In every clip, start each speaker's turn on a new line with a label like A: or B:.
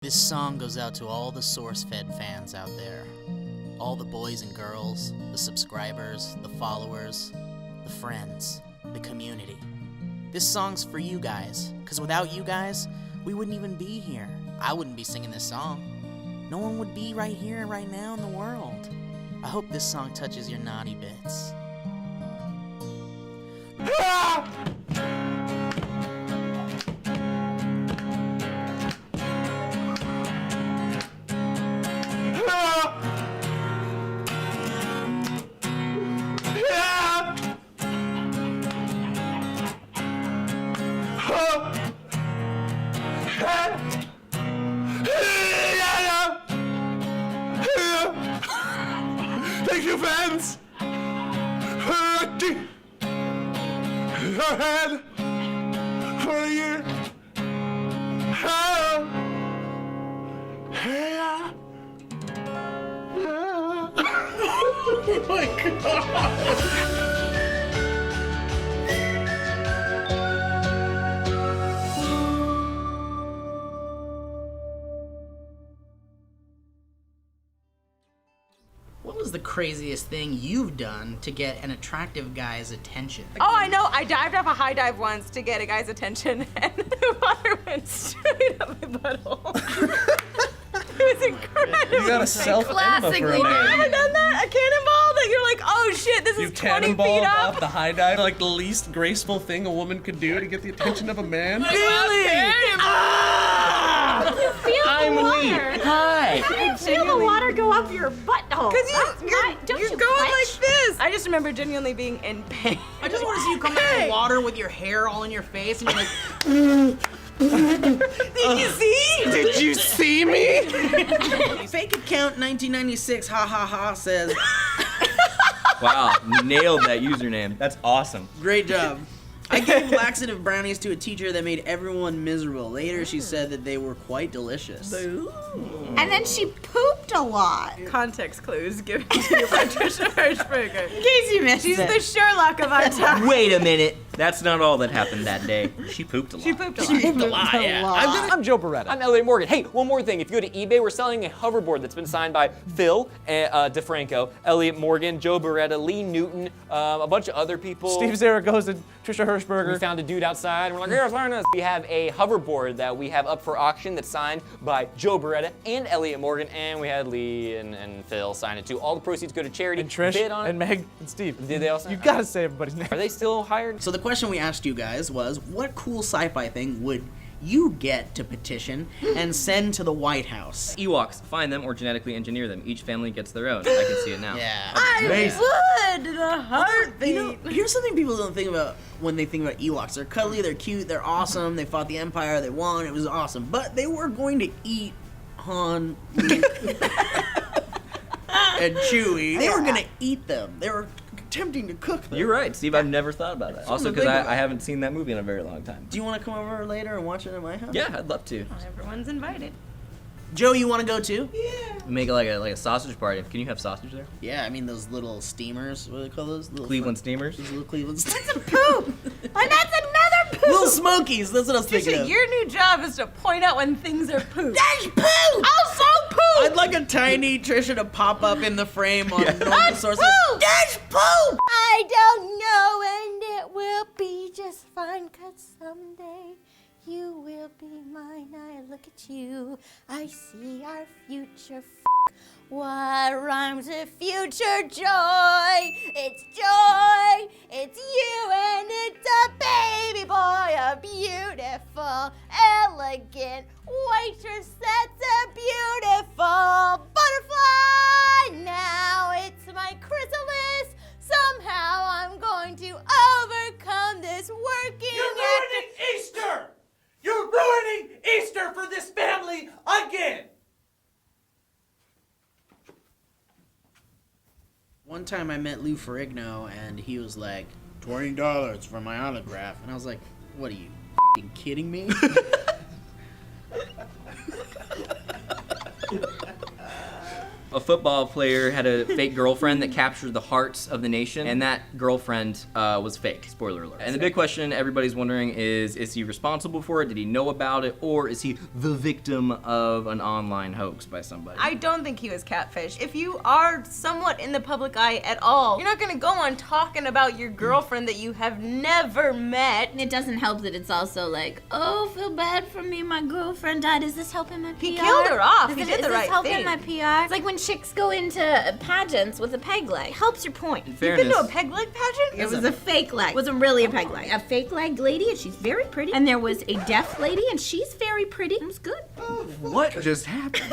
A: This song goes out to all the SourceFed fans out there. All the boys and girls, the subscribers, the followers, the friends, the community. This song's for you guys, because without you guys, we wouldn't even be here. I wouldn't be singing this song. No one would be right here, right now in the world. I hope this song touches your naughty bits.
B: Thank you, fans! Your head for a year. Oh my God!
A: What was the craziest thing you've done to get an attractive guy's attention?
C: Oh, I know. I dived off a high dive once to get a guy's attention, and the water went straight up my butthole. It was incredible.
D: You got a self-enema for a
C: You
D: man.
C: ever done that? A cannonball that you're like, oh shit, this
D: You
C: is 20 feet
D: cannonballed
C: up.
D: off the high dive, like the least graceful thing a woman could do to get the attention of a man.
C: Really?
D: I'm weak. Hi.
E: I feel the water go up your butthole.
C: Because you're
E: you
C: going
E: flinch?
C: like this. I just remember genuinely being in pain.
A: I just want to see you come out of the water with your hair all in your face and you're like,
C: Did you see?
D: Did you see me?
A: Fake account 1996 ha ha ha says,
F: Wow, nailed that username. That's awesome.
A: great job. I gave laxative brownies to a teacher that made everyone miserable. Later, she said that they were quite delicious.
E: And then she pooped a lot.
C: Context clues given to you by Trisha Hershberger.
E: In case you missed
C: She's
E: it.
C: the Sherlock of our time.
F: Wait a minute. That's not all that happened that day. She pooped a lot.
C: She pooped a lot.
G: I'm Joe Bereta. I'm Elliott Morgan. Hey, one more thing. If you go to eBay, we're selling a hoverboard that's been signed by Phil DeFranco, Elliott Morgan, Joe Bereta, Lee Newton, a bunch of other people.
H: Steve Zaragoza, Trisha Hershberger.
G: We found a dude outside, and we're like, here's learn this. We have a hoverboard that we have up for auction that's signed by Joe Bereta and Elliott Morgan, and we had Lee and Phil sign it too. All the proceeds go to charity.
H: And Trish,
G: Bid on it.
H: and Meg, and Steve.
G: Did they all sign?
H: You gotta say everybody's name.
G: Are they still hired?
A: So the question we asked you guys was, what cool sci-fi thing would you get to petition and send to the White House?
F: Ewoks, find them or genetically engineer them. Each family gets their own. I can see it now.
A: Yeah.
C: I would in a heartbeat.
A: You know, here's something people don't think about when they think about Ewoks. They're cuddly, they're cute, they're awesome, they fought the Empire, they won, it was awesome. But they were going to eat Han, Luke, and Chewie. They were gonna eat them. They were attempting to cook them.
F: You're right, Steve. I've never thought about that. Also,
A: Something to
F: because
A: think about.
F: I haven't seen that movie in a very long time.
A: Do you want to come over later and watch it at my house?
F: Yeah, I'd love to.
C: Everyone's invited.
A: Joe, you want to go too?
F: Make it like a sausage party. Can you have sausage there?
A: Yeah, I mean those little steamers. What do they call those? Little
F: Cleveland steamers.
A: Those little Cleveland steamers.
E: Poop. And that's another poop.
A: Little Smokies. That's what I was thinking
C: Trisha,
A: of.
C: your new job is to point out when things are poop.
E: That's poop.
C: Also poop!
A: I'd like a tiny Trisha to pop up in the frame on normal
C: That's
A: source.
C: poop!
E: That's poop. I don't know, and it will be just fine, 'cause someday you will be mine. I look at you, I see our future. What rhymes with future joy? It's joy, it's you, and it's a baby boy, a beautiful, elegant waitress that's a beautiful butterfly. Now it's my chrysalis. Somehow I'm going to overcome this working.
B: You're ruining Easter! You're ruining Easter for this family again!
A: One time I met Lou Ferrigno and he was like, $20 for my autograph. And I was like, what are you, f***ing kidding me?
F: A football player had a fake girlfriend that captured the hearts of the nation, and that girlfriend was fake. Spoiler alert. And the big question everybody's wondering is he responsible for it? Did he know about it? Or is he the victim of an online hoax by somebody?
C: I don't think he was catfish. If you are somewhat in the public eye at all, you're not gonna go on talking about your girlfriend that you have never met.
E: It doesn't help that it's also like, oh, feel bad for me, my girlfriend died. Is this helping my PR?
C: He killed her off. He
E: Is
C: did the right
E: this helping
C: thing.
E: my PR? It's like when chicks go into pageants with a peg leg. Helps your point.
F: In
C: You've been to a
F: fairness,
C: peg leg pageant?
E: It was a fake leg. It wasn't really a peg leg. A fake leg lady, and she's very pretty. And there was a deaf lady, and she's very pretty. It was good.
F: what just happened?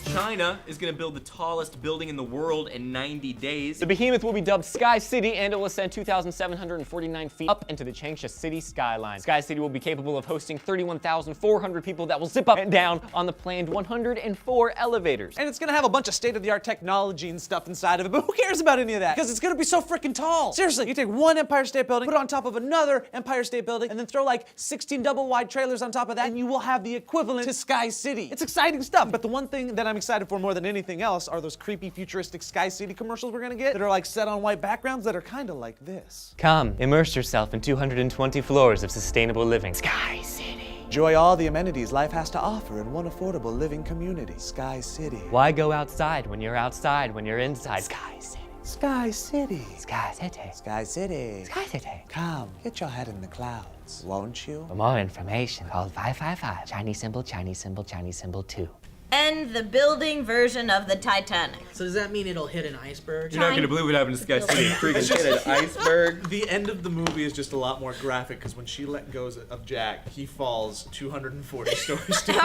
F: China is gonna build the tallest building in the world in 90 days.
G: The behemoth will be dubbed Sky City, and it will ascend 2,749 feet up into the Changsha City skyline. Sky City will be capable of hosting 31,400 people that will zip up and down on the planned 104 elevators.
H: And it's gonna have a bunch of state-of-the-art technology and stuff inside of it, but who cares about any of that? Because it's gonna be so freaking tall. Seriously, you take one Empire State Building, put it on top of another Empire State Building, and then throw like 16 double-wide trailers on top of that, and you will have the equivalent to Sky City. It's exciting stuff, but the one thing that I'm excited for more than anything else are those creepy futuristic Sky City commercials we're gonna get that are like set on white backgrounds that are kind of like this.
G: Come, immerse yourself in 220 floors of sustainable living. Sky City.
H: Enjoy all the amenities life has to offer in one affordable living community. Sky City.
G: Why go outside when you're outside when you're inside? Sky City.
H: Sky City.
G: Sky City.
H: Sky City.
G: Sky City.
H: Come, get your head in the clouds, won't you?
G: For more information, call 555 Chinese symbol, Chinese symbol, Chinese symbol 2.
E: And the building version of the Titanic.
A: So does that mean it'll hit an iceberg?
F: You're not gonna believe what happened to Sky City. Freaking hit an iceberg.
D: The end of the movie is just a lot more graphic because when she let go of Jack, he falls 240 stories down.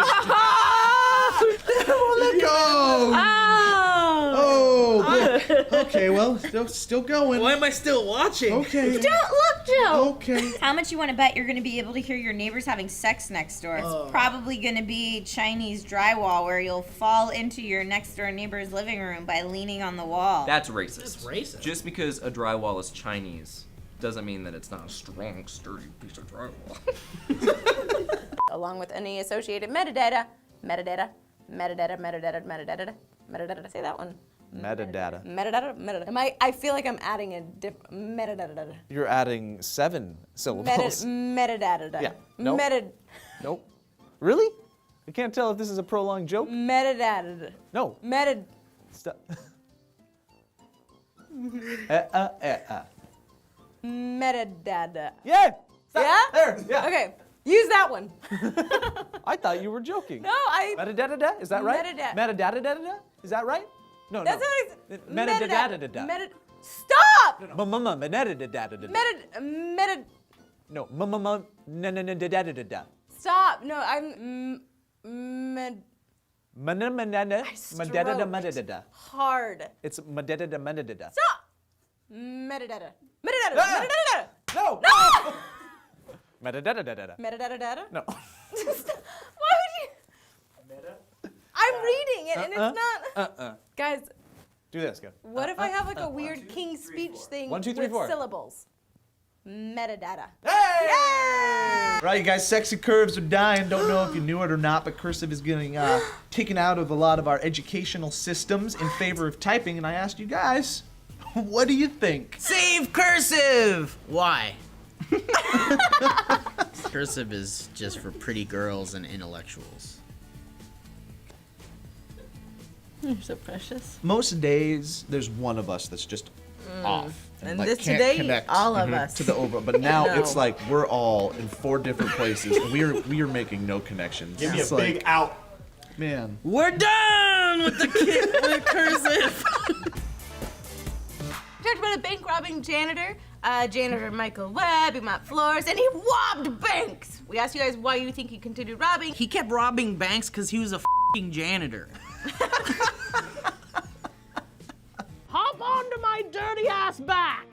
B: Let go! Oh! Okay, well, still going.
A: Why am I still watching?
B: Okay.
E: Don't look, Joe!
B: Okay.
E: How much you want to bet you're going to be able to hear your neighbors having sex next door? It's probably going to be Chinese drywall where you'll fall into your next door neighbor's living room by leaning on the wall.
F: That's racist.
A: That's racist.
F: Just because a drywall is Chinese doesn't mean that it's not a strong, sturdy piece of drywall.
C: Along with any associated metadata. Say that one.
H: Metadata.
C: Metadata. I feel like I'm adding a metadata.
H: You're adding 7 syllables.
C: Metadata.
H: Yeah. Nope. Nope. Really? I can't tell if this is a prolonged joke.
C: Metadata.
H: No. Stop.
C: Metadata.
H: Yeah. Stop.
C: Yeah?
H: There. Yeah.
C: Okay. Use that one.
H: I thought you were joking.
C: No, I.
H: Metadata. Is that right? Metadata. Is that right? No.
C: That's
H: no.
C: not it.
H: Metadata.
C: Stop.
H: Metadata. No. Metadata.
C: Stop. No, I'm.
H: Metadata.
C: Hard.
H: It's metadata.
C: Stop. Metadata. Metadata.
H: No.
C: No.
H: Metadata.
C: Metadata.
H: No.
C: Why would you? I'm reading it and it's not. Guys,
H: Do this. Go.
C: what if I have like a weird King's Speech thing
H: 1, 2, 3,
C: with
H: 4.
C: syllables? Metadata.
B: Hey! Right, you guys, sexy curves are dying. Don't know if you knew it or not, but cursive is getting taken out of a lot of our educational systems in favor of typing. And I asked you guys, what do you think?
A: Save cursive! Why? Cursive is just for pretty girls and intellectuals.
C: You're so precious.
B: Most days, there's one of us that's just off.
C: And
B: like,
C: this
B: can't
C: today,
B: connect
C: all of us.
B: to the over. But now
C: No.
B: it's like we're all in 4 different places, and we are making no connections.
D: Give me a
B: It's
D: big
B: like,
D: out.
B: man.
A: We're done with the with cursive.
C: Talked about a bank robbing janitor. Janitor Michael Webb, he mopped floors, and he robbed banks. We asked you guys why you think he continued robbing.
A: He kept robbing banks because he was a f***ing janitor.
I: Hop onto my dirty ass back.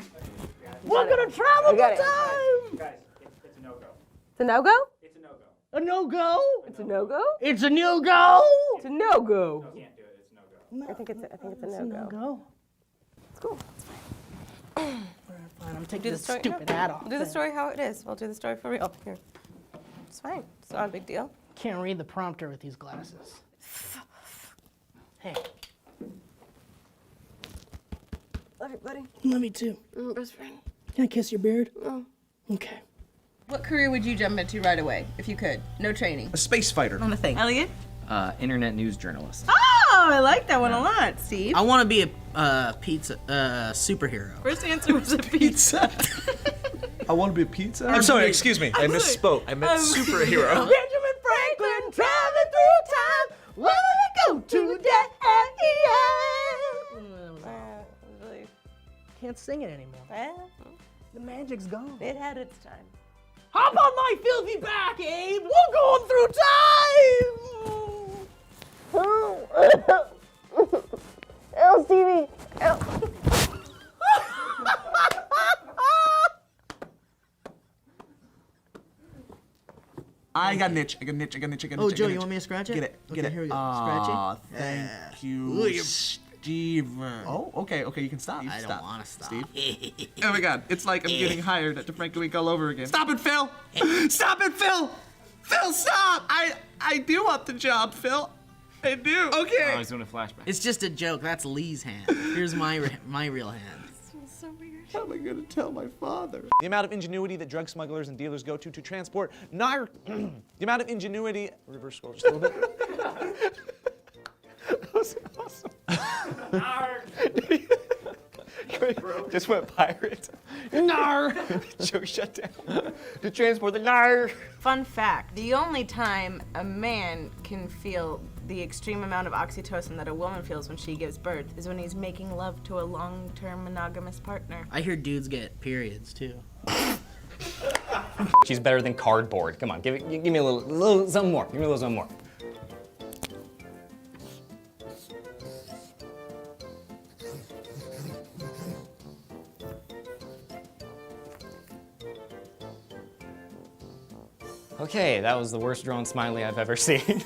I: We're gonna travel the time.
J: Guys, it's a no-go.
C: It's a no-go?
J: It's a no-go.
I: A no-go?
C: It's a no-go?
I: It's a no-go?
C: It's a no-go.
J: No, can't do it. It's a no-go.
C: I think it's a no-go.
I: No-go.
C: It's cool.
I: Fine, I'm taking
C: Do the
I: this
C: story.
I: stupid hat off.
C: We'll do the story how it is. We'll do the story for real. Here. It's fine. It's not a big deal.
I: Can't read the prompter with these glasses. Hey.
C: Love you, buddy.
I: Love you too.
C: Best friend.
I: Can I kiss your beard?
C: Oh.
I: Okay.
C: What career would you jump into right away if you could? No training.
B: A space fighter.
C: On a thing. Elliot?
F: Internet news journalist.
C: Oh, I like that one a lot, Steve.
A: I want to be a pizza superhero.
C: First answer was a pizza.
B: I want to be a pizza? I'm sorry, excuse me. I misspoke. I meant superhero.
I: Benjamin Franklin traveling through time. Where did it go today?
C: Really,
I: Can't sing it anymore.
C: well,
I: The magic's gone.
C: it had its time.
I: Hop on my filthy back, Abe. We're going through time.
E: Oh, Stevie.
B: I got an itch. I got an itch.
A: Oh, Joe, you want me to scratch it?
B: Get it.
A: Okay,
B: Get it.
A: here we go.
B: Aw,
A: Scratch it.
B: thank you,
A: Ooh, you're-
B: Steven. Oh, okay, you can stop.
A: I don't want to stop.
B: Steve. Oh my God, it's like I'm getting hired at DeFranco Week all over again. Stop it, Phil! Stop it, Phil! Phil, stop! I do want the job, Phil. I do. Okay.
G: I was doing a flashback.
A: It's just a joke. That's Lee's hand. Here's my real hand.
C: So weird.
B: How am I gonna tell my father?
H: The amount of ingenuity that drug smugglers and dealers go to transport the amount of ingenuity. Reverse scroll just a little bit. That was awesome. Just went pirate. Nar! Joe shut down. To transport the nar.
C: Fun fact, the only time a man can feel the extreme amount of oxytocin that a woman feels when she gives birth is when he's making love to a long-term monogamous partner.
A: I hear dudes get periods too.
G: She's better than cardboard. Come on, give me a little something more. Give me a little something more. Okay, that was the worst drawn smiley I've ever seen.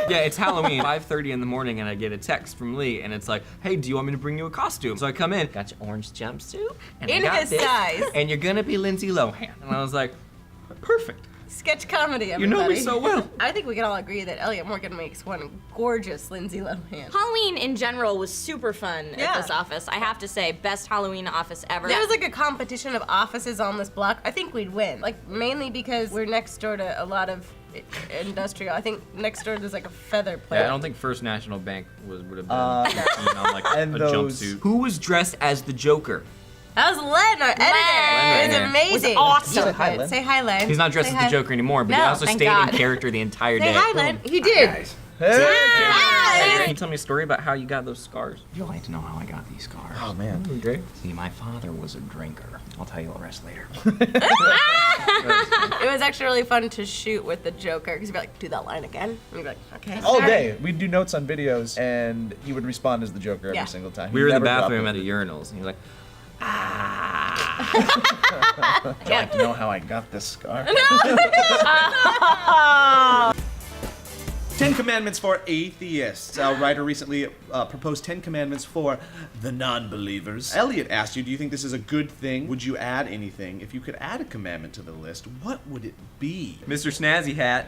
F: Yeah, it's Halloween, 5:30 in the morning, and I get a text from Lee, and it's like, hey, do you want me to bring you a costume? So I come in, got your orange jumpsuit, and I
C: In
F: got
C: his
F: this,
C: size.
F: and you're gonna be Lindsay Lohan. And I was like, perfect.
C: Sketch comedy,
F: You
C: everybody.
F: know me so well.
C: I think we can all agree that Elliott Morgan makes one gorgeous Lindsay Lohan.
E: Halloween in general was super fun
C: Yeah.
E: at this office. I have to say, best Halloween office ever.
C: There was like a competition of offices on this block. I think we'd win. Like, mainly because we're next door to a lot of industrial. I think next door there's like a feather plant.
F: Yeah, I don't think First National Bank would have been on like
B: and
F: a
B: those-
F: jumpsuit. Who was dressed as the Joker?
C: That was Len, our editor. It was amazing.
E: awesome.
C: Say hi, Len. Say hi, Len.
F: He's not dressed
C: Say
F: as
C: hi.
F: the Joker anymore, but he
C: No,
F: also
E: thank
F: stayed
E: God.
F: in character the entire
C: Say
F: day.
C: hi, Len. He did.
F: Can you tell me a story about how you got those scars? Would you like to know how I got these scars?
B: Oh man.
F: Great. See, my father was a drinker. I'll tell you the rest later.
C: It was actually really fun to shoot with the Joker because you'd be like, do that line again. And you'd be like, okay.
B: All
C: sorry.
B: day. We'd do notes on videos, and he would respond as the Joker every
C: Yeah.
B: single time.
F: We
B: He
F: were in the
B: never dropped
F: bathroom
B: it.
F: at the urinals, and he was like,
B: Would you like to know how I got this scar? 10 Commandments for Atheists. A writer recently proposed 10 commandments for the non-believers. Elliot asked you, do you think this is a good thing? Would you add anything? If you could add a commandment to the list, what would it be?
F: Mr. Snazzy Hat.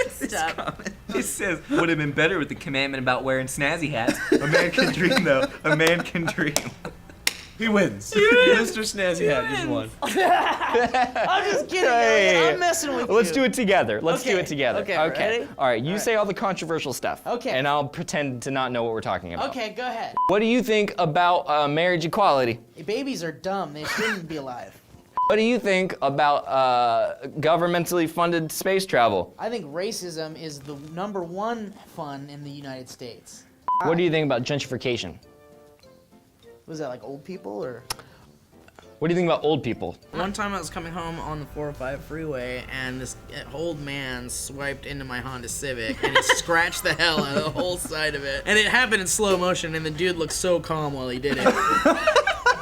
C: Stop.
F: It says, would have been better with the commandment about wearing snazzy hats. A man can dream, though. A man can dream.
B: He wins. Mr. Snazzy Hat just won.
I: I'm just kidding.
G: Hey.
I: Elliot. I'm messing with you.
G: Let's do it together. Let's do
I: Okay,
G: it together.
I: okay, ready?
G: All right, you say all the controversial stuff.
I: Okay.
G: And I'll pretend to not know what we're talking about.
I: Okay, go ahead.
G: What do you think about marriage equality?
I: Babies are dumb. They shouldn't be alive.
G: What do you think about governmentally funded space travel?
I: I think racism is the #1 fun in the United States.
G: What do you think about gentrification?
I: Was that like old people or?
G: What do you think about old people?
A: One time I was coming home on the 405 freeway, and this old man swiped into my Honda Civic, and it scratched the hell out of the whole side of it. And it happened in slow motion, and the dude looked so calm while he did it.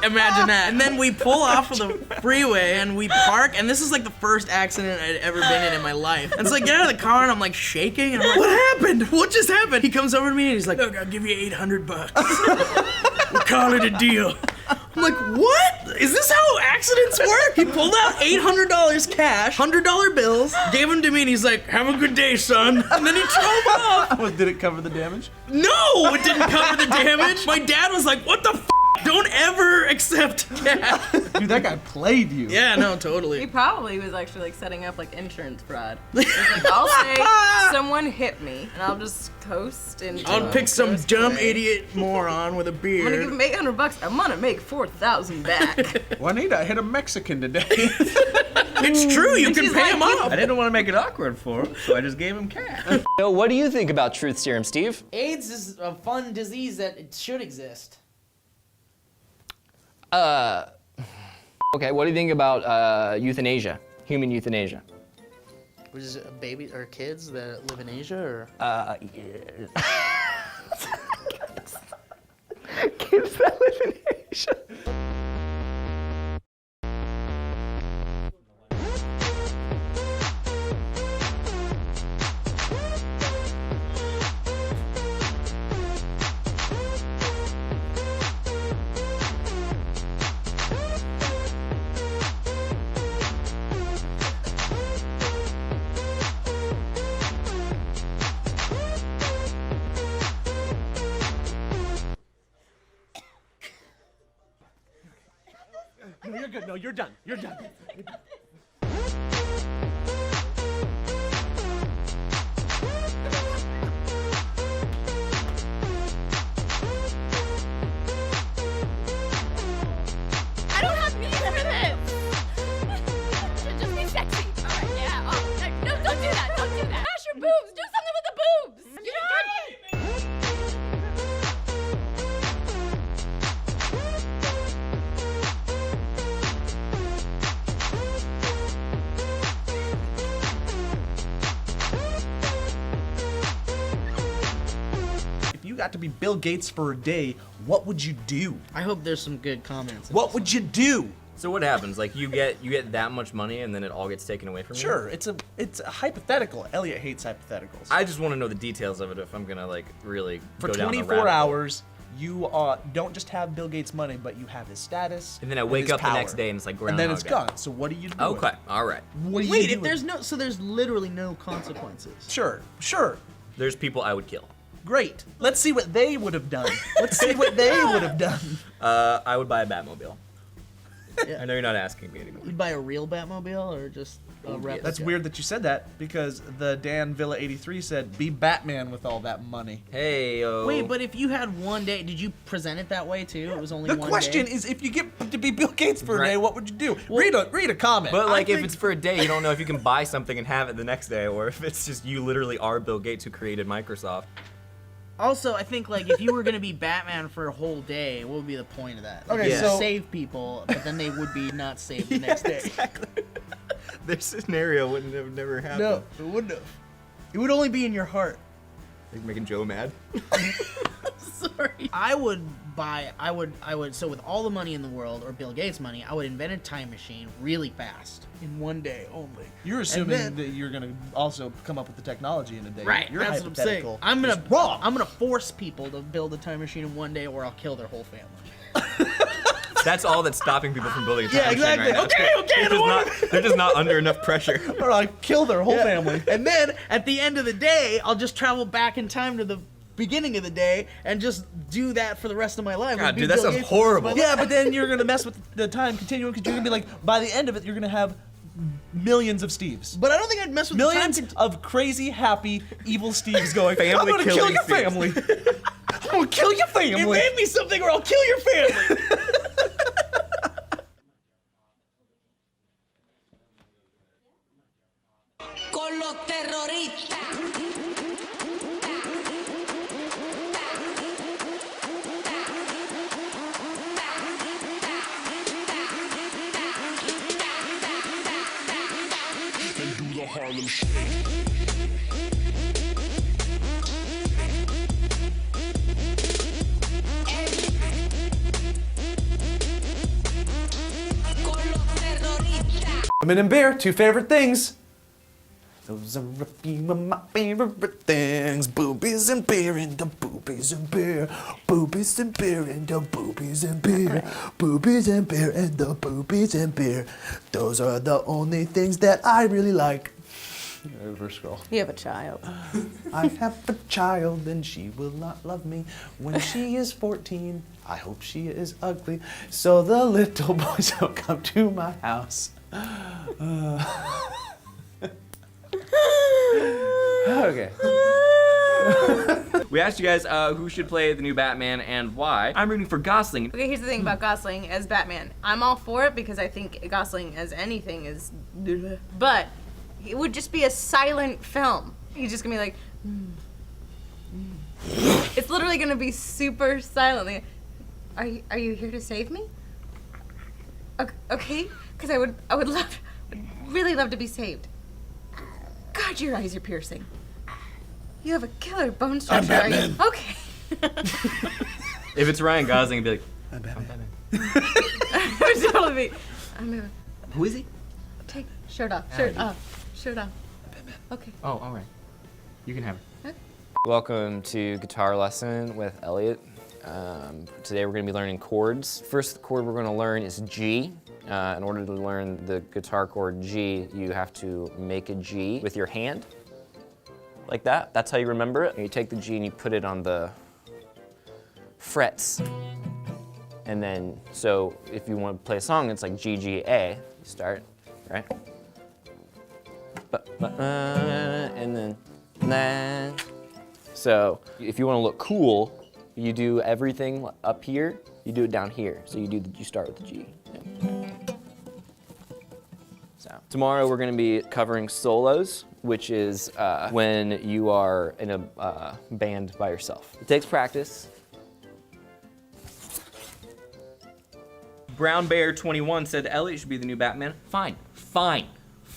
A: Imagine that. And then we pull off of the freeway, and we park, and this is like the first accident I'd ever been in my life. And so I get out of the car, and I'm like shaking, and I'm like, what happened? What just happened? He comes over to me, and he's like, look, I'll give you $800. We'll call it a deal. I'm like, what? is this how accidents work? He pulled out $800 cash, $100 bills, gave them to me, and he's like, have a good day, son. And then he drove off.
B: Did it cover the damage?
A: No, it didn't cover the damage. My dad was like, what the f? Don't ever accept cash.
B: Dude, that guy played you.
A: Yeah, no,
C: He
A: totally.
C: probably was actually like setting up like insurance fraud. He's like, I'll say someone hit me, and I'll just coast and.
A: I'll pick some dumb idiot moron with a
C: I'm gonna give
A: beard.
C: him $800. I'm gonna make 4,000 back.
B: Juanita hit a Mexican today.
A: It's true, you
C: And
A: can
C: she's
A: pay
C: like,
A: him off.
K: I didn't want to make it awkward for him, so I just gave him cash.
G: So what do you think about truth serum, Steve?
A: AIDS is a fun disease that it should exist.
G: Okay, what do you think about euthanasia? Human euthanasia?
A: Which is baby or kids that live in Asia, or?
G: Kids that live in Asia.
B: No, you're good. No, you're done. You're done.
E: I don't have means for this. Should just be sexy. All right, yeah. Oh, no, don't do that. Don't do that. Mash your boobs. Do something with the boobs. You know?
B: If you got to be Bill Gates for a day, what would you do?
A: I hope there's some good comments.
B: What would you do?
F: So what happens? Like you get that much money and then it all gets taken away from you?
B: Sure, it's a hypothetical. Elliot hates hypotheticals.
F: I just want to know the details of it if I'm gonna like really
B: For
F: go down the
B: 24
F: rabbit hole.
B: hours, you don't just have Bill Gates' money, but you have his status.
F: And then I wake
B: his
F: up the
B: power.
F: next day and it's like
B: And then it's
F: Groundhog Day.
B: gone. So what do you do?
F: Okay, all right.
B: What do you
A: Wait,
B: do?
A: if there's there's literally no consequences.
B: Sure.
F: There's people I would kill.
B: Great. Let's see what they would have done. Let's see what they would have done.
F: I would buy a Batmobile.
A: Yeah.
F: I know you're not asking me anymore.
A: You'd buy a real Batmobile or just a replica?
B: That's weird that you said that because the Dan Villa 83 said, "Be Batman with all that money."
F: Hey, yo.
A: Wait, but if you had one day, did you present it that way too? It was only
B: The
A: one
B: question
A: day?
B: is, if you get to be Bill Gates for a
F: Right.
B: day, what would you do? Read a comment.
F: But like,
A: I
F: if
A: think-
F: it's for a day, you don't know if you can buy something and have it the next day, or if it's just you literally are Bill Gates who created Microsoft.
A: Also, I think like if you were gonna be Batman for a whole day, what would be the point of that? Like,
B: Okay,
A: you
B: so-
A: save people, but then they would be not saved the next day.
F: Exactly. This scenario wouldn't have never happened.
A: No, it wouldn't have. It would only be in your heart.
F: Like making Joe mad.
A: Sorry. I would so with all the money in the world, or Bill Gates money, I would invent a time machine really fast in one day only.
B: You're assuming
A: then-
B: that you're gonna also come up with the technology in a day.
A: Right,
B: You're
A: that's what I'm saying.
B: hypothetical.
A: I'm gonna
B: It's wrong.
A: I'm gonna force people to build a time machine in one day, or I'll kill their whole family.
F: That's all that's stopping people from building a time
A: Yeah,
F: machine
A: exactly.
F: right now.
A: Okay,
F: They're just not under enough pressure.
B: Or I kill their whole family.
A: And then at the end of the day, I'll just travel back in time to the beginning of the day and just do that for the rest of my life.
F: God,
A: It'd be
F: dude, that
A: Bill
F: sounds
A: Gates for the rest of my
F: horrible.
A: life.
B: Yeah, but then you're gonna mess with the time continuum because you're gonna be like, by the end of it, you're gonna have millions of Steves.
A: But I don't think I'd mess with
B: Millions
A: the time.
B: of crazy, happy, evil Steves going,
F: Family
B: I'm gonna kill
F: killing
B: your
F: Steves."
B: family. I'm gonna kill your family.
A: Invent me something or I'll kill your family.
L: Con los terroristas.
M: And do the Harlem Shake.
L: Con los terroristas.
H: Women and beer, two favorite things.
B: Those are a few of my favorite things. Boobies and beer and the boobies and beer. Boobies and beer and the boobies and beer. Boobies and beer and the boobies and beer. Those are the only things that I really like. Reverse scroll.
C: You have a child.
B: I have a child and she will not love me when she is 14. I hope she is ugly so the little boys don't come to my house. Okay.
F: We asked you guys who should play the new Batman and why. I'm rooting for Gosling.
C: Okay, here's the thing about Gosling as Batman. I'm all for it because I think Gosling as anything is... But it would just be a silent film. He's just gonna be like... It's literally gonna be super silent. Like, are you here to save me? Okay, because I would really love to be saved. God, your eyes are piercing. You have a killer bone structure.
B: I'm Batman.
C: Okay.
F: If it's Ryan Gosling, it'd be like, I'm Batman.
C: It would totally be. I'm Batman.
F: Who is he?
C: Take shirt off. Shirt off. Shirt off.
F: Batman.
C: Okay.
F: Oh, all right. You can have it.
G: Welcome to Guitar Lesson with Elliott. Today we're going to be learning chords. First chord we're going to learn is G. In order to learn the guitar chord G, you have to make a G with your hand, like that. That's how you remember it. And you take the G and you put it on the frets. And then, so if you want to play a song, it's like G, G, A. You start, right? And then, nah. So if you want to look cool, you do everything up here, you do it down here. So you start with the G. So tomorrow we're going to be covering solos, which is when you are in a band by yourself. It takes practice.
F: Brown Bear 21 said Elliott should be the new Batman. Fine.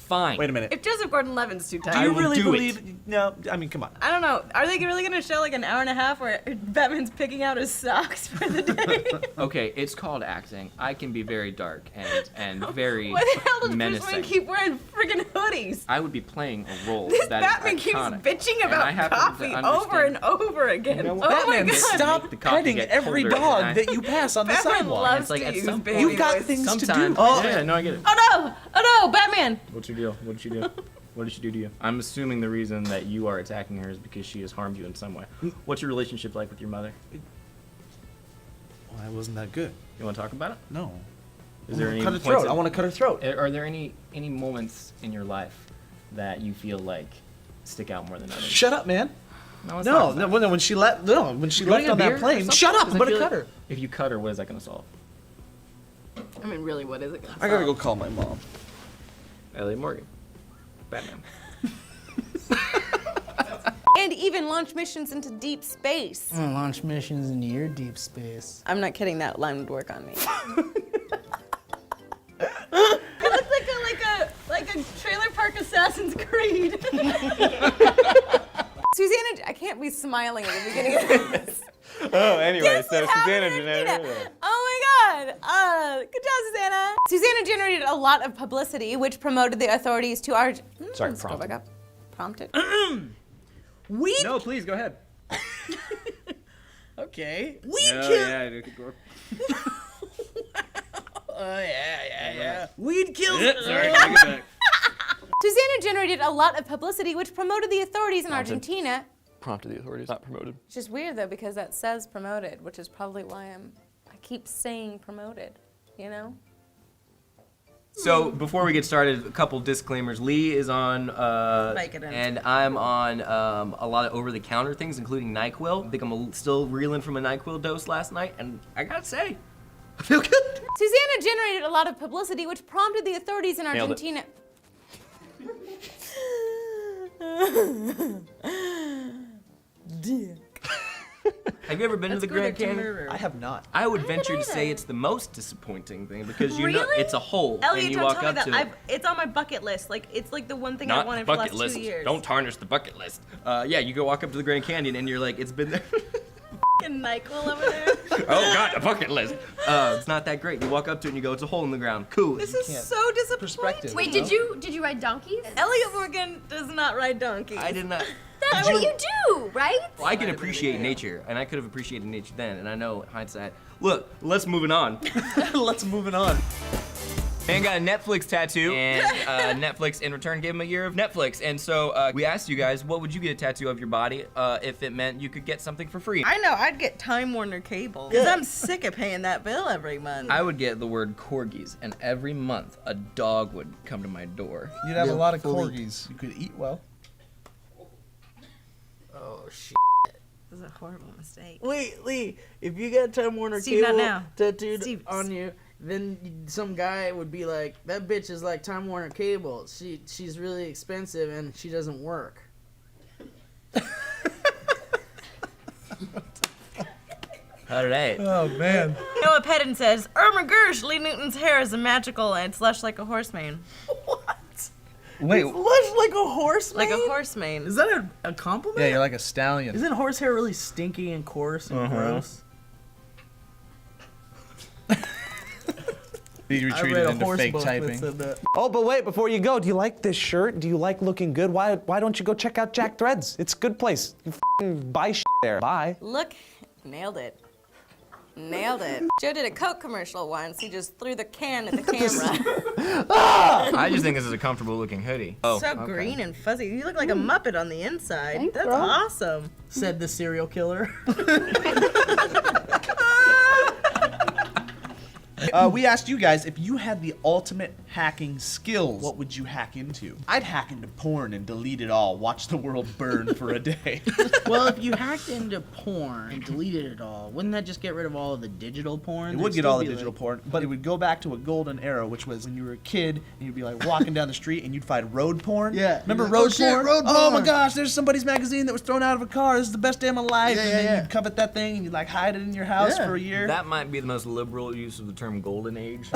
B: Wait a minute.
C: If Joseph Gordon-Levitt's too tired.
B: Do you
F: will
B: really
F: do
B: believe?
F: it.
B: No, I mean, come on.
C: I don't know. Are they really gonna show like an hour and a half where Batman's picking out his socks for the day?
F: Okay, it's called acting. I can be very dark and very
C: Why the hell does Bruce
F: menacing.
C: Wayne keep wearing friggin' hoodies?
F: I would be playing a role
C: This
F: that
C: Batman
F: is
C: keeps
F: iconic.
C: bitching
F: And I
C: about
F: happen to
C: coffee over
F: understand-
C: and over again.
F: You know
C: Oh
F: what?
C: my
B: Batman,
C: god.
B: stop
F: the coffee
B: petting
F: get
B: every
F: colder,
B: dog
F: and I-
B: that you pass on the
C: Batman
B: sidewalk.
C: loves
F: It's like
C: to
F: at
C: use
F: some
C: baby
B: You've got
C: voice.
B: things to
F: Sometimes.
B: do.
F: Oh, yeah, no, I get it.
C: Oh no, Batman!
F: What's your deal? What did she do? What did she do to you? I'm assuming the reason that you are attacking her is because she has harmed you in some way. What's your relationship like with your mother?
B: Well, I wasn't that good.
F: You want to talk about it?
B: No.
F: Is there any
B: cut her
F: points
B: throat?
F: in-
B: I want to cut her throat.
F: Are there any moments in your life that you feel like stick out more than others?
B: Shut up, man.
F: No, let's talk about it.
B: When she left
F: You
B: on
F: wanna get
B: that
F: a beer or
B: plane.
F: something?
B: Shut up!
F: 'Cause
B: I'm
F: I
B: gonna
F: feel
B: cut
F: like
B: her.
F: If you cut her, what is that gonna solve?
C: I mean, really, what is it gonna
B: I gotta
C: solve?
B: go call my mom.
F: Elliott Morgan, Batman.
C: And even launch missions into deep space.
A: Launch missions into your deep space.
C: I'm not kidding, that line would work on me. It looks like a trailer park Assassin's Creed. Susanna, I can't be smiling at the beginning of this.
G: Oh, anyway,
C: Guess
G: so
C: what happened
G: Susanna
C: to
G: generated.
C: Nina? Oh my god! Good job, Susanna. Susanna generated a lot of publicity, which promoted the authorities to our.
G: Sorry,
C: let's go back up. Prompted.
D: We
F: No, please go ahead.
D: okay.
C: Weed kills.
F: Sorry, take it back.
C: Susanna generated a lot of publicity, which promoted the authorities in Argentina.
G: Prompted the authorities, not promoted.
C: Which is weird though, because that says promoted, which is probably why I keep saying promoted. You know.
F: So before we get started, a couple disclaimers. Lee is on,
C: Vicodin.
F: and I'm on a lot of over-the-counter things, including NyQuil. I think I'm still reeling from a NyQuil dose last night, and I gotta say, I feel good.
C: Susanna generated a lot of publicity, which prompted the authorities in
G: Nailed it.
C: Argentina.
F: Have you ever been to the Grand Canyon?
B: I have not.
F: I would venture to
C: either.
F: say it's the most disappointing thing because you know
C: Really?
F: it's a hole,
C: Elliot,
F: and you
C: don't
F: walk
C: tell
F: up
C: me
F: to
C: that.
F: it.
C: It's on my bucket list. Like it's like the one thing I
F: Not
C: wanted
F: the
C: for the
F: bucket
C: last
F: list.
C: 2 years.
F: Don't tarnish the bucket list. Yeah, you go walk up to the Grand Canyon and you're like, it's been there.
C: fucking NyQuil over there.
F: Oh God, a bucket list. It's not that great. You walk up to it and you go, it's a hole in the ground. Cool.
C: This is so disappointing.
N: Wait, did you ride donkeys?
C: Elliott Morgan does not ride donkeys.
F: I did not.
N: That's what you do, right?
F: Well, I can appreciate nature, and I could have appreciated nature then, and I know hindsight. Look, let's moving on.
B: Let's moving on.
F: Man got a Netflix tattoo, and Netflix in return gave him a year of Netflix. And so we asked you guys, what would you get a tattoo of your body if it meant you could get something for free?
C: I know, I'd get Time Warner Cable. Because I'm sick of paying that bill every month.
F: I would get the word corgis, and every month a dog would come to my door.
B: You'd have a lot of corgis. You could eat well.
F: Oh, shit.
C: This is a horrible mistake.
O: Wait, Lee, if you got Time Warner
C: Steve, not
O: Cable
C: now.
O: tattooed
C: Steve.
O: on you, then some guy would be like, that bitch is like Time Warner Cable. She's really expensive and she doesn't work.
F: All right.
B: Oh, man.
C: Noah Pedden says, Irma Gersh, Lee Newton's hair is magical and it's lush like a horse mane.
B: Wait.
O: It's lush like a horse mane?
C: Like a horse mane.
O: Is that a compliment?
B: Yeah, you're like a stallion.
O: Isn't horsehair really stinky and coarse and gross?
B: He retreated into fake typing.
H: Oh, but wait, before you go, do you like this shirt? Do you like looking good? Why don't you go check out Jack Threads? It's a good place. You f***ing buy shit there. Bye.
C: Look, nailed it. Nailed it. Joe did a Coke commercial once. He just threw the can at the camera.
F: I just think this is a comfortable looking hoodie. Oh,
C: So
F: okay.
C: green and fuzzy. You look like a Muppet on the inside.
O: Thanks,
C: That's
O: bro.
C: awesome.
O: Said the serial killer.
B: We asked you guys, if you had the ultimate hacking skills, what would you hack into? I'd hack into porn and delete it all, watch the world burn for a day.
O: Well, if you hacked into porn and deleted it all, wouldn't that just get rid of all of the digital porn?
B: It would get all the digital porn, but it would go back to a golden era, which was when you were a kid and you'd be like walking down the street and you'd find road porn.
O: Yeah.
B: Remember
O: Like,
B: road
O: oh, shit,
B: porn?
O: road
B: Oh my
O: porn.
B: gosh, there's somebody's magazine that was thrown out of a car. This is the best day of my life.
O: Yeah,
B: and
O: yeah,
B: then
O: yeah.
B: you'd covet that thing and you'd like hide it in your house
O: Yeah.
B: for a year.
F: That might be the most liberal use of the term golden age.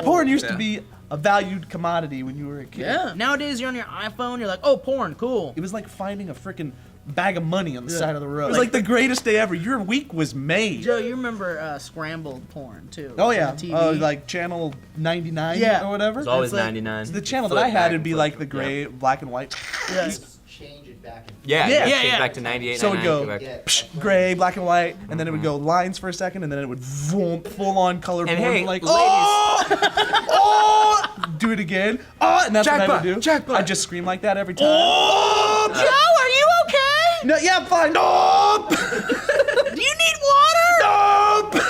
B: Porn used to be a valued commodity when you were a kid.
O: Yeah. Nowadays, you're on your iPhone, you're like, oh, porn, cool.
B: It was like finding a freaking bag of money on the
O: Yeah.
B: side of the road. It was
O: Like-
B: like the greatest day ever. Your week was made.
O: Joe, you remember scrambled porn, too.
B: Oh yeah,
O: on TV?
B: like channel 99
O: Yeah.
B: or whatever.
F: It's always
O: like-
F: 99.
B: So the channel that
F: Flip
B: I had
F: back
B: would be
F: and
B: like
F: flip.
B: the gray, black and white.
O: Yeah.
P: Change it back.
F: Yeah,
B: Yeah.
F: change
O: Yeah.
F: back to 98,
B: So it would
F: 99,
B: go
F: back.
B: psh, gray, black and white, and then it would go lines for a second, and then it would vroom, full on color
F: And
B: porn.
F: hey,
B: Like,
F: ladies-
B: oh, do it again. Oh, and that's what I
F: Jackpot,
B: would do.
F: jackpot.
B: I'd just scream like that every time.
C: Joe, are you okay?
B: No, yeah, I'm fine. Nope.
C: Do you need water?
B: Nope.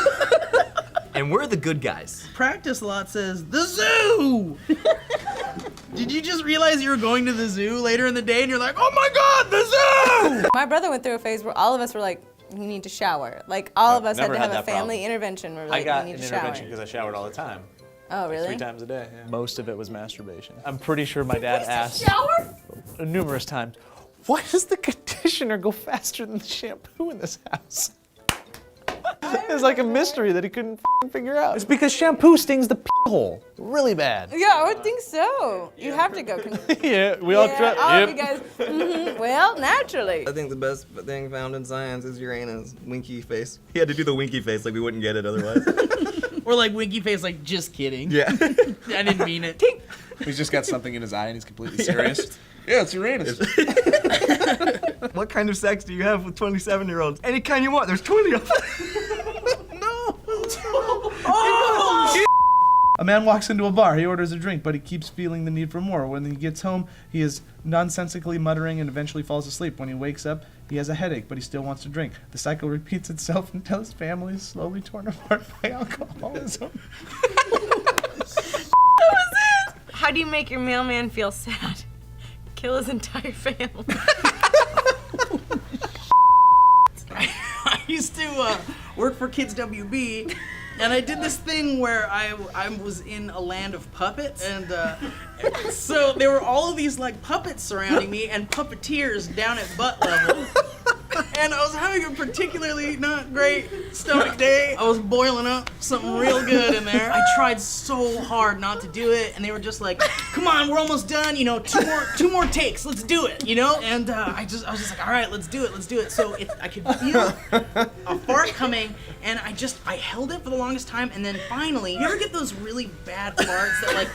F: And we're the good guys.
O: Practice Lot says, the zoo! Did you just realize you were going to the zoo later in the day and you're like, oh my god, the zoo!
C: My brother went through a phase where all of us were like, you need to shower. Like, all of us had
H: never
C: to
H: had
C: have a
H: that
C: family
H: problem.
C: intervention where we're
H: I
C: like,
H: got
C: you
H: an
C: need to
H: intervention
C: shower.
H: because I showered all the time.
C: Oh, really?
H: 3 times a day. Yeah. Most of it was masturbation. I'm pretty sure my dad asked
N: Shower?
H: numerous times, why does the conditioner go faster than the shampoo in this house? It's like a mystery that he couldn't figure out. It's because shampoo stings the hole really bad.
C: Yeah, I would think so. You have to go.
H: Yeah, we all try.
C: All of
H: Yep.
C: you guys. Well, naturally.
F: I think the best thing found in science is Uranus' winky face. He had to do the winky face like we wouldn't get it otherwise.
O: Or like winky face, like, just kidding.
F: Yeah.
O: I didn't mean it.
B: He's just got something in his eye and he's completely serious. Yeah, it's Uranus.
F: What kind of sex do you have with 27-year-olds? Any kind you want. There's 20 of them.
B: A man walks into a bar. He orders a drink, but he keeps feeling the need for more. When he gets home, he is nonsensically muttering and eventually falls asleep. When he wakes up, he has a headache, but he still wants to drink. The cycle repeats itself until his family is slowly torn apart by alcoholism.
C: How do you make your mailman feel sad? Kill his entire family.
O: I used to work for Kids WB, and I did this thing where I was in a land of puppets, and so there were all of these like puppets surrounding me and puppeteers down at butt level. and I was having a particularly not great stomach day. I was boiling up something real good in there. I tried so hard not to do it, and they were just like, "Come on, we're almost done. You know, two more takes. Let's do it." You know, and I was just like, "All right, let's do it." So I could feel a fart coming, and I held it for the longest time, and then finally, you ever get those really bad farts that like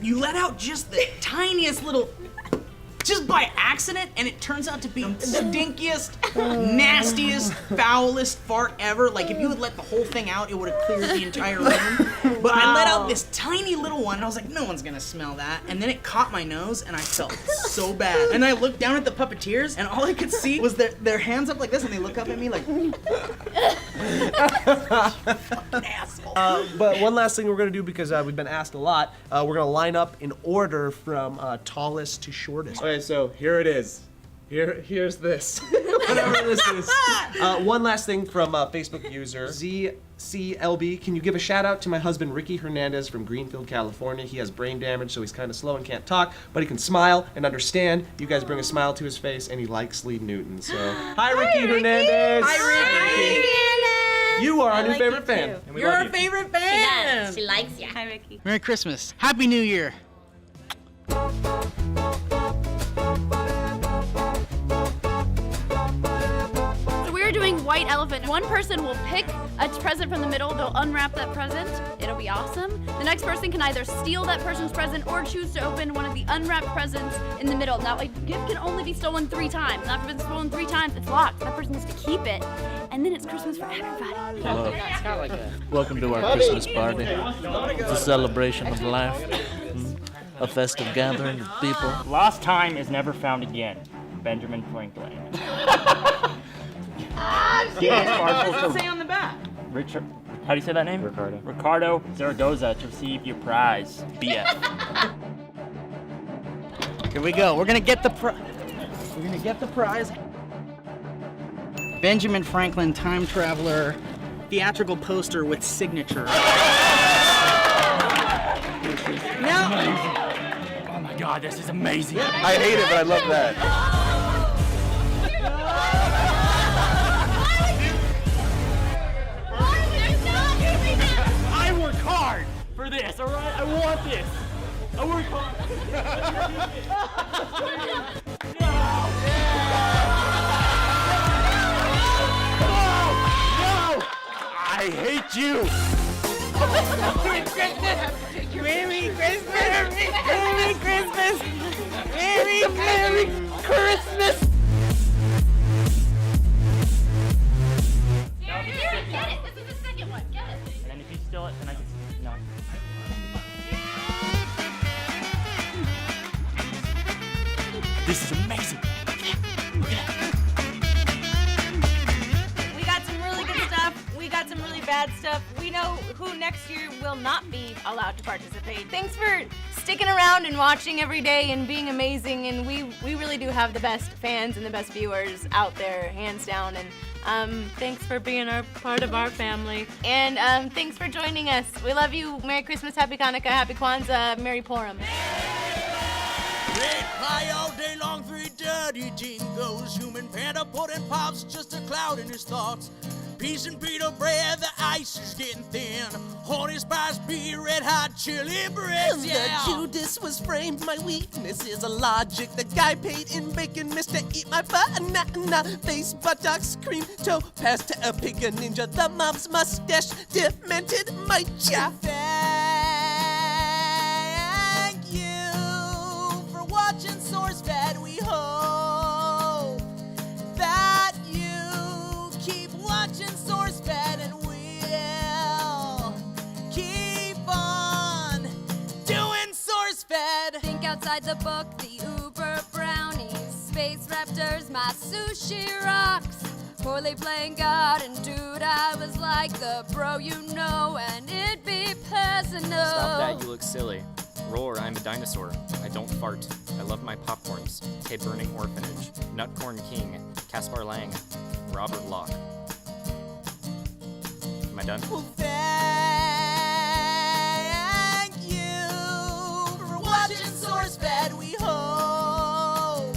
O: you let out just the tiniest little. Just by accident, and it turns out to be the stinkiest, nastiest, foulest fart ever. Like, if you had let the whole thing out, it would have cleared the entire room. But I let out this tiny little one, and I was like, no one's gonna smell that. And then it caught my nose, and I felt so bad. And I looked down at the puppeteers, and all I could see was their hands up like this, and they look up at me like, fucking asshole.
P: But one last thing we're gonna do, because we've been asked a lot, we're gonna line up in order from tallest to shortest.
D: Okay, so here it is. Here's this.
P: Whatever this is. One last thing from Facebook user ZCLB. Can you give a shout out to my husband Ricky Hernandez from Greenfield, California? He has brain damage, so he's kind of slow and can't talk, but he can smile and understand. You guys bring a smile to his face, and he likes Lee Newton. So, hi Ricky Hernandez.
O: Hi Ricky.
P: You are our new favorite fan.
O: You're our favorite fan.
E: She likes you.
C: Hi, Ricky.
Q: Merry Christmas. Happy New Year.
N: We're doing White Elephant. One person will pick a present from the middle. They'll unwrap that present. It'll be awesome. The next person can either steal that person's present or choose to open one of the unwrapped presents in the middle. Now, a gift can only be stolen 3 times. Now, if it's stolen 3 times, it's locked. That person has to keep it. And then it's Christmas for everybody.
R: Welcome to our Christmas party. It's a celebration of life. A festive gathering of people.
J: Lost time is never found again. Benjamin Franklin. Give a sparkle
O: What does it say on the back?
J: Richard. How do you say that name? Ricardo Zaragoza to receive your prize. BF.
Q: Here we go. We're gonna get the
O: prize. Benjamin Franklin time traveler theatrical poster with signature. Now.
J: Oh my God, this is amazing.
P: I hate it, but I love that.
J: I work hard for this, all right? I want this. I work hard. No! I hate you.
O: Merry Christmas! Merry Christmas! Merry Christmas! Merry Christmas!
N: Here, get it. This is the second one. Get it.
J: And then if you steal it, then I can knock it. This is amazing.
C: We got some really good stuff. We got some really bad stuff. We know who next year will not be allowed to participate. Thanks for sticking around and watching every day and being amazing. And we really do have the best fans and the best viewers out there, hands down. And thanks for being part of our family. And thanks for joining us. We love you. Merry Christmas, Happy Hanukkah, Happy Kwanzaa, Merry Purim.
S: Red pie all day long, 3 dirty jingles. Human panda pudding pops, just a cloud in his thoughts. Peas and pita bread, the ice is getting thin. Honey spice beer, red hot chili breads, yeah.
T: The Judas was framed, my weakness is a logic. The guy paid in bacon, Mr. Eat My Banana. Face, buttocks, cream, toe, pass to a pig, a ninja. The mom's mustache, demented, my jaw.
S: Thank you for watching SourceFed. We hope that you keep watching SourceFed, and we'll keep on doing SourceFed.
N: Think outside the book, the Uber brownies, space raptors, my sushi rocks. Poorly playing God, and dude, I was like the bro you know, and it'd be personal.
U: Stop that, you look silly. Roar, I'm a dinosaur. I don't fart. I love my popcorns. Hey, Burning Orphanage. Nutcorn King. Caspar Lang. Robert Locke. Am I done?
S: Well, thank you for watching SourceFed. We hope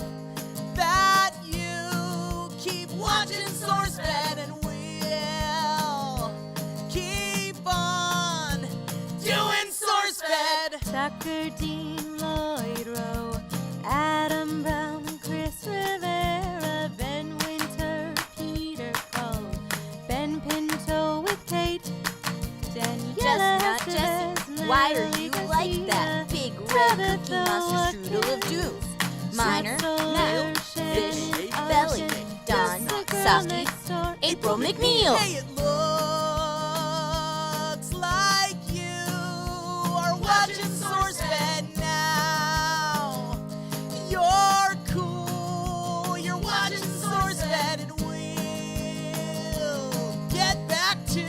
S: that you keep watching
E: Tucker, Dean, Lloyd Rowe, Adam Brown, Chris Rivera, Ben Winter, Peter Cole, Ben Pinto with Kate, Daniela
I: Jesse, why are you like that? Big red cookie monster strudel of dooms. Minor, New, Fish, Belly, Don, Saki, April McNeil.
T: Hey, it looks like you are watching SourceFed now. You're cool, you're watching SourceFed, and we'll get back to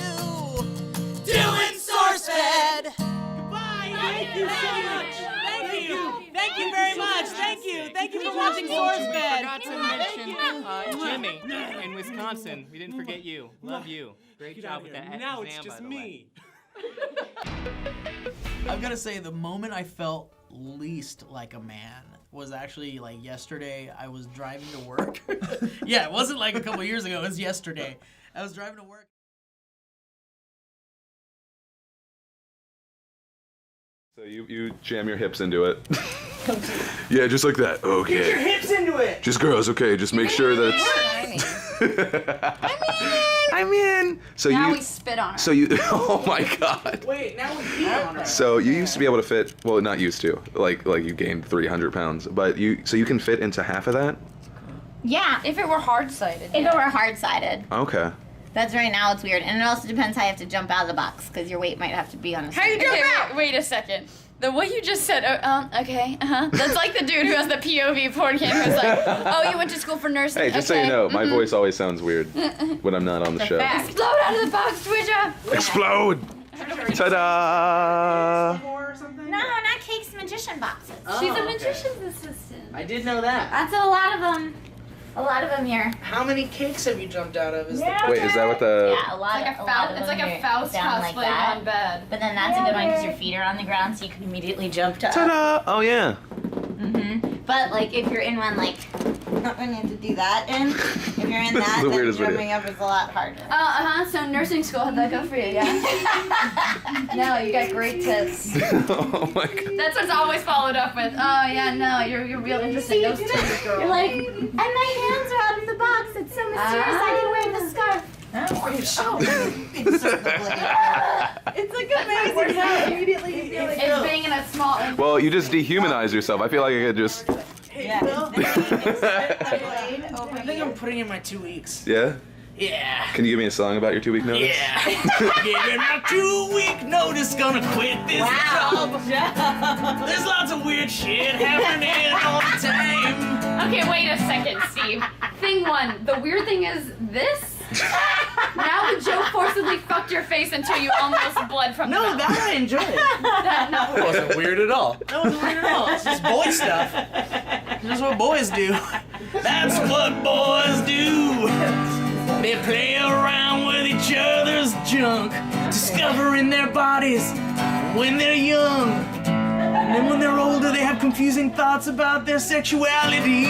T: doing SourceFed.
O: Thank you so much. Thank you. Thank you very much. Thank you. Thank you for watching SourceFed.
G: Forgot to mention Jimmy in Wisconsin. We didn't forget you. Love you. Great job with that.
H: Now it's
G: exam,
H: just
G: by the
H: me.
Q: I've got to say, the moment I felt least like a man was actually like yesterday. I was driving to work. Yeah, it wasn't like a couple years ago. It was yesterday. I was driving to work.
V: So you jam your hips into it. Yeah, just like that. Okay.
O: Get your hips into it.
V: Just girls, okay. Just make sure that I'm in. So
N: now
V: you
N: we spit on her.
V: So you oh my god.
O: Wait, now we pee on her.
V: So you used to be able to fit, well, not used to, like you gained 300 pounds, but you can fit into half of that?
N: Yeah, if it were hard-sided.
E: If it were hard-sided.
V: Okay.
E: That's right now, it's weird. And it also depends how you have to jump out of the box, because your weight might have to be on a
N: How you
E: certain-
N: jump out? Wait a second. The way you just said, okay, That's like the dude who has the POV porn cam who's like, oh, you went to school for nursing.
V: Hey, just
N: okay.
V: so you know, my voice always sounds weird when I'm not on the show.
N: Explode out of the box, Trisha.
V: Explode! Ta-da!
E: No, not Cake's magician boxes.
O: She's a
E: magician's assistant.
O: I did know that.
E: That's a lot of them. A lot of them here.
O: How many cakes have you jumped out of?
V: Wait, is that what the...
E: Yeah, a lot of them.
N: It's like a Faust
E: down
N: cosplay
E: like that.
N: on bed.
E: But then that's a good one because your feet are on the ground, so you can immediately jump to up.
V: Ta-da! Oh, yeah.
E: But like if you're in one like not when you have to do that in. If you're in
V: This
E: that,
V: is the
E: then
V: weirdest video.
E: jumping up is a lot harder.
N: So nursing school, how'd that go for you, yeah? No, you got great tits.
V: Oh my god.
N: That's what's always followed up with, oh yeah, no, you're real interesting. Those tits, girl.
E: You're like, and my hands are out of the box. It's so mysterious. I can wear the scarf.
N: It's like amazing how immediately you feel like it's being in a small.
V: Well, you just dehumanize yourself. I feel like I could just...
O: I think I'm putting in my 2 weeks.
V: Yeah?
O: Yeah.
V: Can you give me a song about your 2-week notice?
O: Yeah. Giving my 2-week notice, gonna quit this job. There's lots of weird shit happening all the time.
N: Okay, wait a second, Steve. Thing one, the weird thing is this. Now the joke forcibly fucked your face until you almost bled from the mouth.
O: that I enjoyed.
D: It wasn't weird at all.
O: That wasn't weird at all. It's just boy stuff. That's what boys do. That's what boys do. They play around with each other's junk, discovering their bodies when they're young. And then when they're older, they have confusing thoughts about their sexuality.